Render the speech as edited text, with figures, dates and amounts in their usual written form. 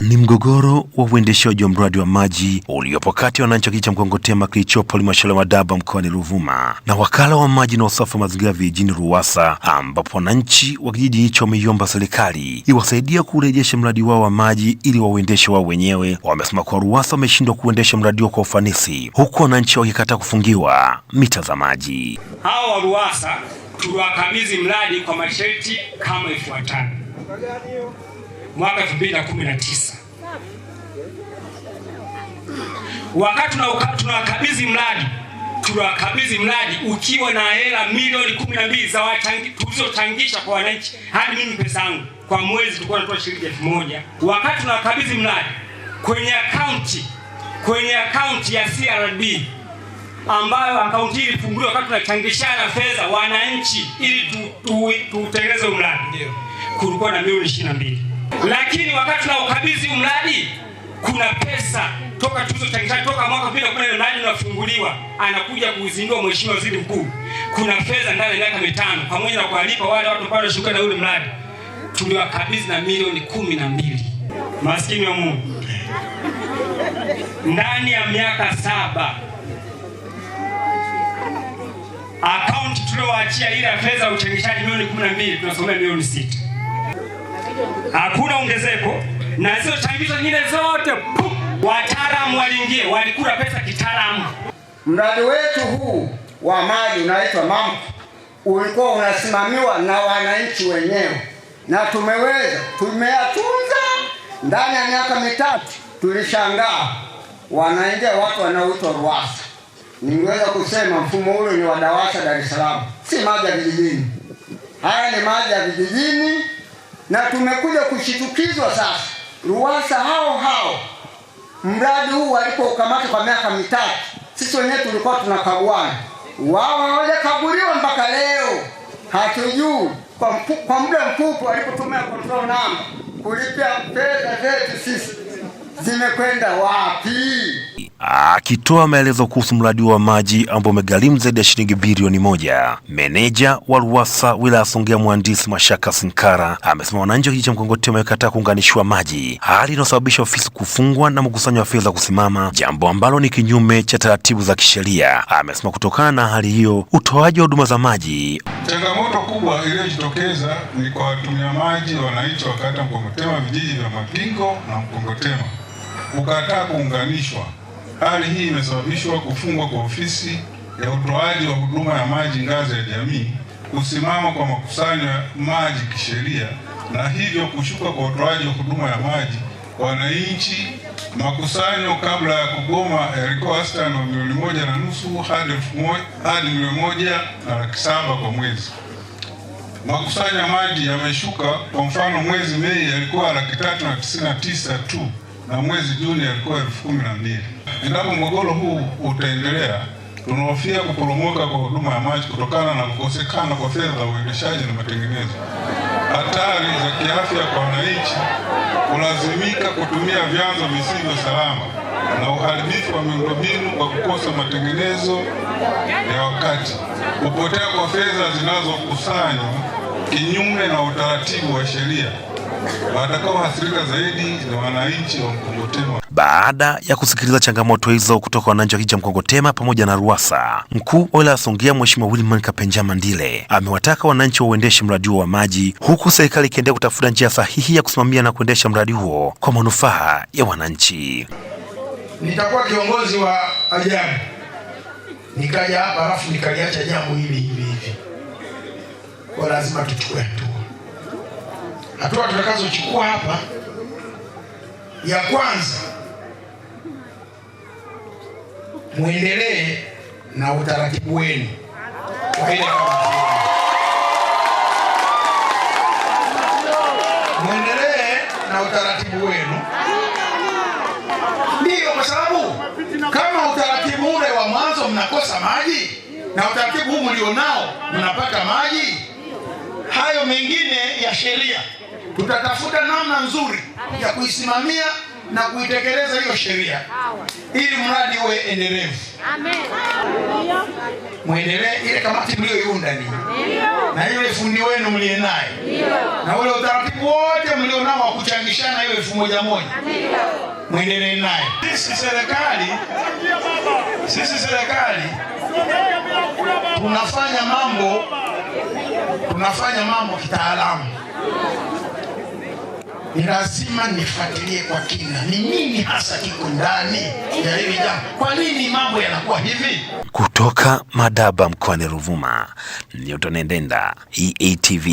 Ni mgogoro wa uendeshaji wa mradi wa maji uliopo kati ya wananchi wa kijiji cha Mkongotema kilichopo halmashauri ya Madaba mkoani Ruvuma na wakala wa maji na usafi wa mazingira vijijini RUWASA, ambapo wananchi wa kijiji hicho wameiomba serikali iwasaidia kurejesha mradi wao wa maji ili wauendeshe wao wenyewe. Wamesema kuwa RUWASA wameshindwa kuendesha mradi huo kwa ufanisi, huku wananchi wakikataa kufungiwa mita za maji. Hao wa RUWASA tuliwakabidhi mradi kwa masharti kama ifuatavyo. Mwaka 2019 wakati tunawakabidhi mradi ukiwa na hela milioni 12 za tulizochangisha kwa wananchi, hadi mimi pesa yangu kwa mwezi tulikuwa tunatoa shilingi 1000. Wakati tunawakabidhi mradi kwenye akaunti ya CRB, ambayo akaunti hii ilifunguliwa wakati tunachangishana fedha wananchi ili tutengeneze mradi, kulikuwa na milioni 22. Lakini wakati tunaukabidhi mradi kuna pesa toka tulizochangisha toka mwaka 2014 mradi unafunguliwa, anakuja kuuzindua Mheshimiwa Waziri Mkuu, kuna fedha ndani ya miaka 5 pamoja na kuwalipa wale watu ambao wanashughulika na ule mradi, tuliwakabidhi na milioni 12. Maskini wa Mungu, ndani ya miaka 7 akaunti tuliowaachia ile fedha uchangishaji milioni 12 tunasomea milioni 6. Hakuna ongezeko, na zile changizo nyingine zote wataalamu waliingia, walikula pesa kitaalamu. Mradi wetu huu wa maji unaitwa MAMCO ulikuwa unasimamiwa na wananchi wenyewe, na tumeyatunza ndani ya miaka 3. Tulishangaa wanaingia watu wanaoitwa RUWASA. Ningeweza kusema mfumo ule ni wa DAWASA Dar es Salaam, si maji ya vijijini. Haya ni maji ya vijijini, na tumekuja kushitukizwa sasa. RUWASA hao mradi huu walipokamata kwa miaka 3, sisi wenyewe tulikuwa tunakaguana, wao hawajakaguliwa mpaka leo. Hatujui kwa muda mfupi walipotumia control number kulipia fedha zetu sisi zimekwenda wapi. Akitoa maelezo kuhusu mradi wa maji ambao umegharimu zaidi ya shilingi bilioni 1, meneja wa RUWASA wilaya Songea Mhandisi Mashaka Sinkara amesema wananchi wa kijiji cha Mkongotema wamekataa kuunganishwa maji, hali inayosababisha ofisi kufungwa na mkusanyo wa fedha kusimama, jambo ambalo ni kinyume cha taratibu za kisheria. Amesema kutokana na hali hiyo, utoaji wa huduma za maji. Changamoto kubwa iliyojitokeza ni kwa watumia maji wananchi wa kata Mkongotema, vijiji vya Mapingo na Mkongotema kukataa kuunganishwa. Hali hii imesababishwa kufungwa kwa ofisi ya utoaji wa huduma ya maji ngazi ya jamii, kusimama kwa makusanyo ya maji kisheria, na hivyo kushuka kwa utoaji wa huduma ya maji kwa wananchi. Makusanyo kabla ya kugoma yalikuwa wastani wa milioni 1.5 hadi milioni 1.7 kwa mwezi. Makusanyo ya maji yameshuka. Kwa mfano, mwezi Mei yalikuwa 399 tu, na mwezi Juni yalikuwa 12,000. Endapo mgogoro huu utaendelea, tunahofia kuporomoka kwa huduma ya maji kutokana na kukosekana kwa fedha za uendeshaji na matengenezo. Hatari za kiafya kwa wananchi, kulazimika kutumia vyanzo visivyo salama, na uharibifu wa miundombinu kwa kukosa matengenezo ya wakati. Kupotea kwa fedha zinazokusanywa kinyume na utaratibu wa sheria. Watakaoathirika zaidi ni wananchi wa Mkongotema. Baada ya kusikiliza changamoto hizo kutoka wananchi wa kijiji cha Mkongotema pamoja na RUWASA, mkuu wa wilaya Songea Mheshimiwa Wilman Kapenja Mandile amewataka wananchi wauendeshe mradi huo wa maji, huku serikali ikiendelea kutafuta njia sahihi ya kusimamia na kuendesha mradi huo kwa manufaa ya wananchi. Nitakuwa kiongozi wa ajabu nikaja hapa alafu nikaliacha jambo hili hivi. Kwa lazima tuchukue hatua tutakazochukua hapa. Ya kwanza, muendelee na utaratibu wenu wa ile kamati. Muendelee na utaratibu wenu. Ndio, kwa sababu kama utaratibu ule wa mwanzo mnakosa maji na utaratibu huu mlionao mnapata maji, hayo mengine ya sheria tutatafuta namna nzuri ya kuisimamia na kuitekeleza hiyo sheria ili mradi uwe endelevu. Amen. Muendelee ile kamati mlioiunda ni na yule fundi wenu mlie naye na ule utaratibu wote mlionao wa kuchangishana ile 1000 muendelee naye. Sisi serikali tunafanya mambo kitaalamu. Ni lazima nifuatilie kwa kina ni nini hasa kiko ndani ya hili jambo. Kwa nini mambo yanakuwa hivi? Kutoka Madaba mkoani Ruvuma, Newton Ndenda, EATV.